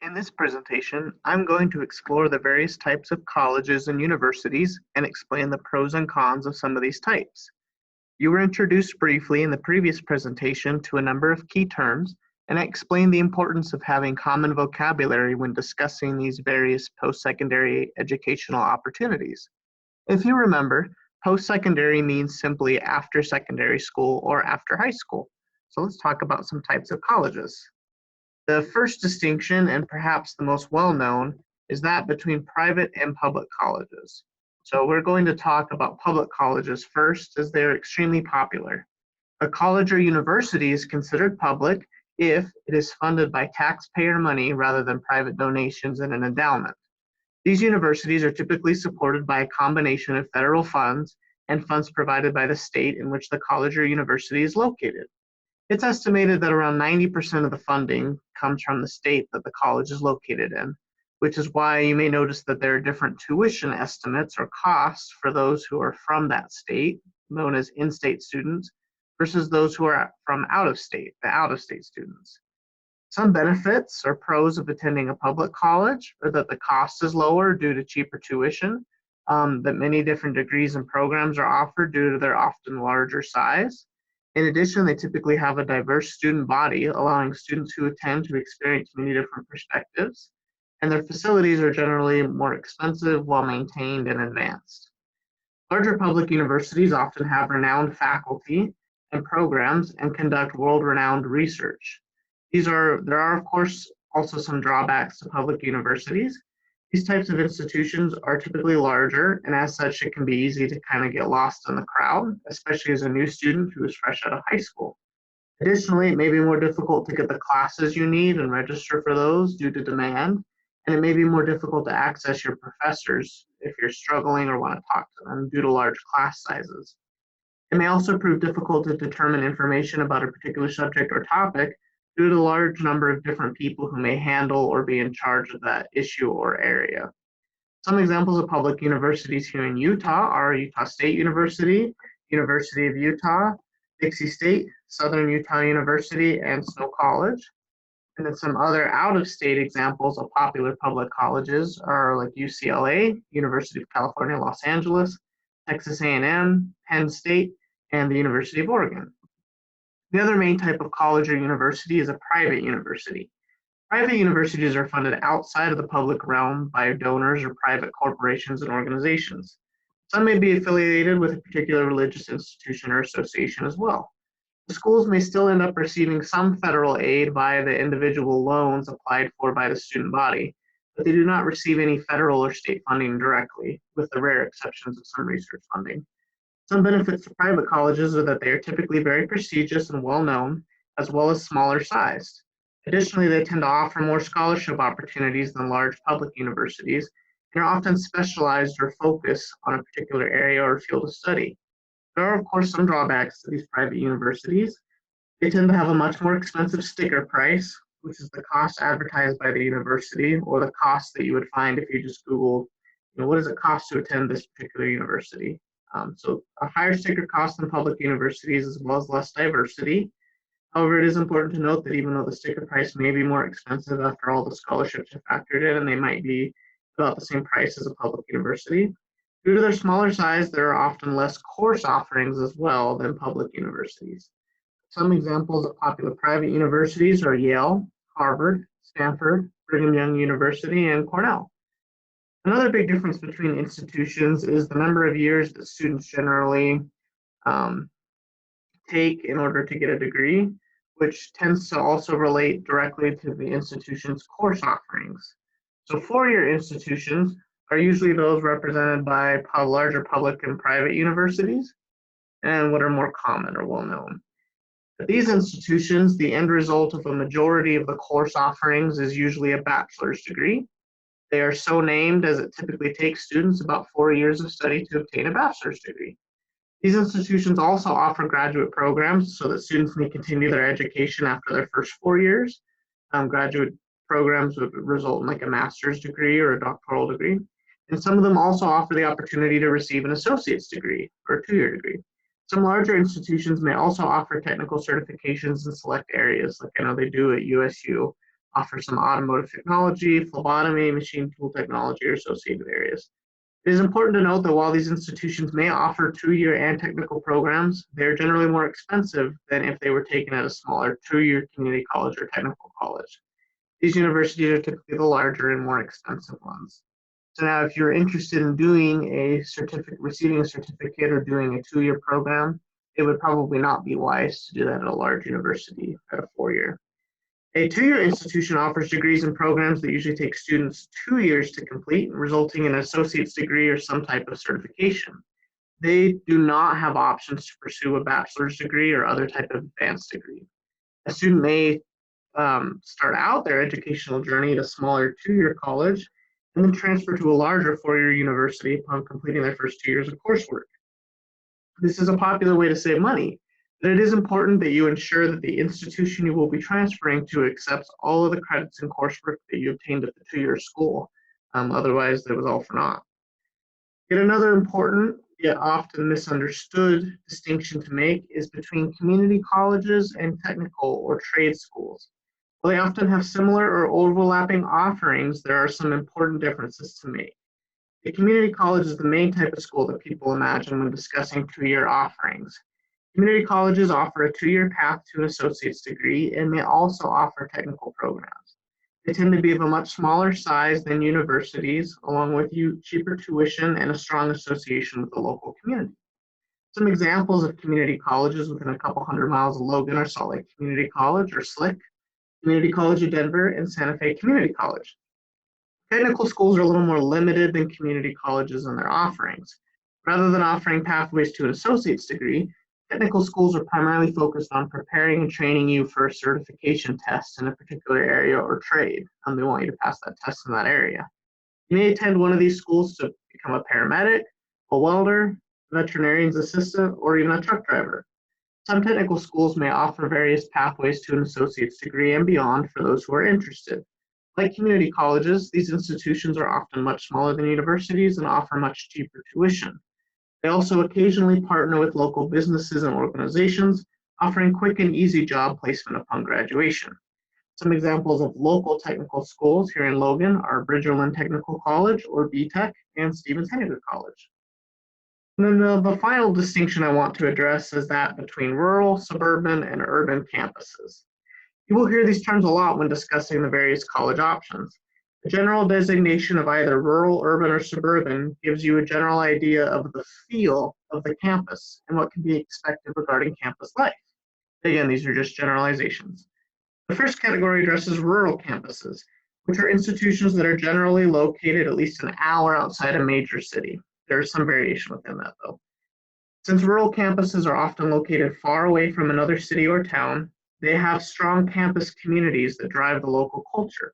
In this presentation, I'm going to explore the various types of colleges and universities and explain the pros and cons of some of these types. You were introduced briefly in the previous presentation to a number of key terms, and I explained the importance of having common vocabulary when discussing these various post-secondary educational opportunities. If you remember, post-secondary means simply after secondary school or after high school. So let's talk about some types of colleges. The first distinction, and perhaps the most well-known, is that between private and public colleges. So we're going to talk about public colleges first, as they're extremely popular. A college or university is considered public if it is funded by taxpayer money rather than private donations and an endowment. These universities are typically supported by a combination of federal funds and funds provided by the state in which the college or university is located. It's estimated that around 90% of the funding comes from the state that the college is located in, which is why you may notice that there are different tuition estimates or costs for those who are from that state, known as in-state students, versus those who are from out of state, the out-of-state students. Some benefits or pros of attending a public college are that the cost is lower due to cheaper tuition, that many different degrees and programs are offered due to their often larger size. In addition, they typically have a diverse student body, allowing students who attend to experience many different perspectives, and their facilities are generally more expensive, well-maintained, and advanced. Larger public universities often have renowned faculty and programs and conduct world-renowned research. There are, of course, also some drawbacks to public universities. These types of institutions are typically larger, and as such, it can be easy to kind of get lost in the crowd, especially as a new student who is fresh out of high school. Additionally, it may be more difficult to get the classes you need and register for those due to demand, and it may be more difficult to access your professors if you're struggling or want to talk to them due to large class sizes. It may also prove difficult to determine information about a particular subject or topic due to the large number of different people who may handle or be in charge of that issue or area. Some examples of public universities here in Utah are Utah State University, University of Utah, Dixie State, Southern Utah University, and Snow College. And then some other out-of-state examples of popular public colleges are like UCLA, University of California, Los Angeles, Texas A&M, Penn State, and the University of Oregon. The other main type of college or university is a private university. Private universities are funded outside of the public realm by donors or private corporations and organizations. Some may be affiliated with a particular religious institution or association as well. The schools may still end up receiving some federal aid via the individual loans applied for by the student body, but they do not receive any federal or state funding directly, with the rare exceptions of some research funding. Some benefits to private colleges are that they are typically very prestigious and well-known, as well as smaller sized. Additionally, they tend to offer more scholarship opportunities than large public universities, and are often specialized or focused on a particular area or field of study. There are, of course, some drawbacks to these private universities. They tend to have a much more expensive sticker price, which is the cost advertised by the university, or the cost that you would find if you just Googled, what does it cost to attend this particular university? So a higher sticker cost than public universities, as well as less diversity. However, it is important to note that even though the sticker price may be more expensive after all the scholarships are factored in, and they might be about the same price as a public university, due to their smaller size, there are often less course offerings as well than public universities. Some examples of popular private universities are Yale, Harvard, Stanford, Brigham Young University, and Cornell. Another big difference between institutions is the number of years that students generally take in order to get a degree, which tends to also relate directly to the institution's course offerings. So four-year institutions are usually those represented by larger public and private universities, and what are more common or well-known. At these institutions, the end result of a majority of the course offerings is usually a bachelor's degree. They are so named as it typically takes students about 4 years of study to obtain a bachelor's degree. These institutions also offer graduate programs so that students may continue their education after their first 4 years. Graduate programs would result in like a master's degree or a doctoral degree. And some of them also offer the opportunity to receive an associate's degree or a 2-year degree. Some larger institutions may also offer technical certifications in select areas, like I know they do at USU, offer some automotive technology, phlebotomy, machine tool technology, or associated areas. It is important to note that while these institutions may offer 2-year and technical programs, they are generally more expensive than if they were taken at a smaller 2-year community college or technical college. These universities are typically the larger and more expensive ones. So now if you're interested in doing a certificate, receiving a certificate or doing a 2-year program, it would probably not be wise to do that at a large university at a 4-year. A 2-year institution offers degrees and programs that usually take students 2 years to complete, resulting in an associate's degree or some type of certification. They do not have options to pursue a bachelor's degree or other type of advanced degree. A student may start out their educational journey at a smaller 2-year college and then transfer to a larger 4-year university upon completing their first 2 years of coursework. This is a popular way to save money, but it is important that you ensure that the institution you will be transferring to accepts all of the credits and coursework that you obtained at the 2-year school. Otherwise, it was all for naught. Yet another important yet often misunderstood distinction to make is between community colleges and technical or trade schools. While they often have similar or overlapping offerings, there are some important differences to make. A community college is the main type of school that people imagine when discussing 2-year offerings. Community colleges offer a 2-year path to an associate's degree and may also offer technical programs. They tend to be of a much smaller size than universities, along with cheaper tuition and a strong association with the local community. Some examples of community colleges within a couple hundred miles of Logan are Salt Lake Community College, or SLIC, Community College of Denver, and Santa Fe Community College. Technical schools are a little more limited than community colleges in their offerings. Rather than offering pathways to an associate's degree, technical schools are primarily focused on preparing and training you for a certification test in a particular area or trade. They want you to pass that test in that area. You may attend one of these schools to become a paramedic, a welder, a veterinarian's assistant, or even a truck driver. Some technical schools may offer various pathways to an associate's degree and beyond for those who are interested. Like community colleges, these institutions are often much smaller than universities and offer much cheaper tuition. They also occasionally partner with local businesses and organizations, offering quick and easy job placement upon graduation. Some examples of local technical schools here in Logan are Bridgerland Technical College, or BTech, and Stevens Henniger College. And then the final distinction I want to address is that between rural, suburban, and urban campuses. You will hear these terms a lot when discussing the various college options. The general designation of either rural, urban, or suburban gives you a general idea of the feel of the campus and what can be expected regarding campus life. Again, these are just generalizations. The first category addresses rural campuses, which are institutions that are generally located at least an hour outside a major city. There is some variation within that, though. Since rural campuses are often located far away from another city or town, they have strong campus communities that drive the local culture.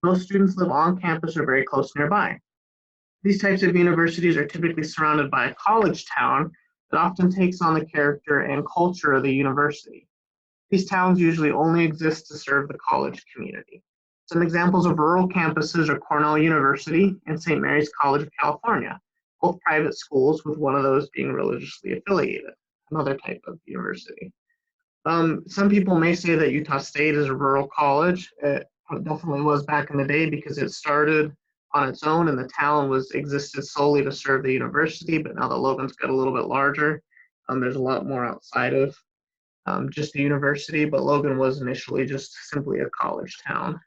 Most students live on campus or very close nearby. These types of universities are typically surrounded by a college town that often takes on the character and culture of the university. These towns usually only exist to serve the college community. Some examples of rural campuses are Cornell University and St. Mary's College of California, both private schools, with one of those being religiously affiliated, another type of university. Some people may say that Utah State is a rural college. It definitely was back in the day because it started on its own and the town existed solely to serve the university, but now that Logan's got a little bit larger, there's a lot more outside of just the university, but Logan was initially just simply a college town.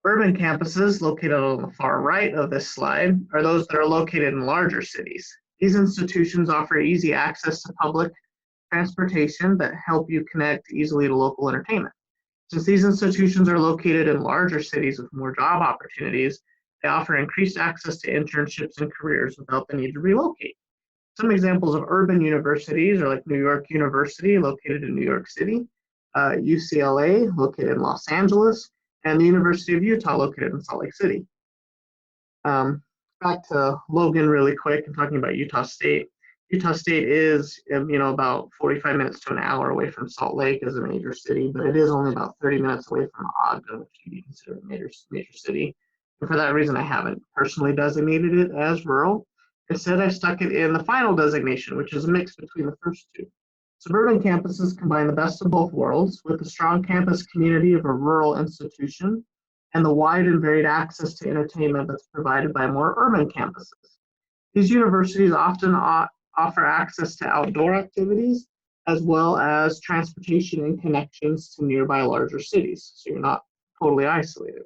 Urban campuses, located on the far right of this slide, are those that are located in larger cities. These institutions offer easy access to public transportation that help you connect easily to local entertainment. Since these institutions are located in larger cities with more job opportunities, they offer increased access to internships and careers without the need to relocate. Some examples of urban universities are like New York University, located in New York City, UCLA, located in Los Angeles, and the University of Utah, located in Salt Lake City. Back to Logan really quick and talking about Utah State. Utah State is, about 45 minutes to an hour away from Salt Lake as a major city, but it is only about 30 minutes away from Ogden, which can be considered a major city. And for that reason, I haven't personally designated it as rural. Instead, I stuck it in the final designation, which is a mix between the first two. Suburban campuses combine the best of both worlds with a strong campus community of a rural institution and the wide and varied access to entertainment that's provided by more urban campuses. These universities often offer access to outdoor activities as well as transportation and connections to nearby larger cities, so you're not totally isolated.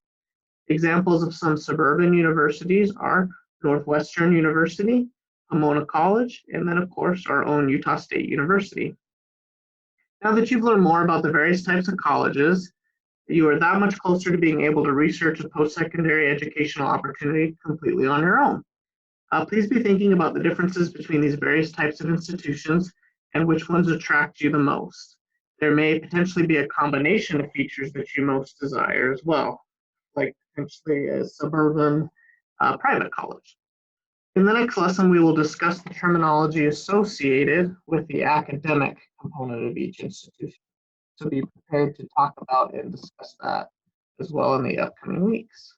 Examples of some suburban universities are Northwestern University, Pomona College, and then, of course, our own Utah State University. Now that you've learned more about the various types of colleges, you are that much closer to being able to research a post-secondary educational opportunity completely on your own. Please be thinking about the differences between these various types of institutions and which ones attract you the most. There may potentially be a combination of features that you most desire as well, like potentially a suburban private college. In the next lesson, we will discuss the terminology associated with the academic component of each institution. So be prepared to talk about and discuss that as well in the upcoming weeks.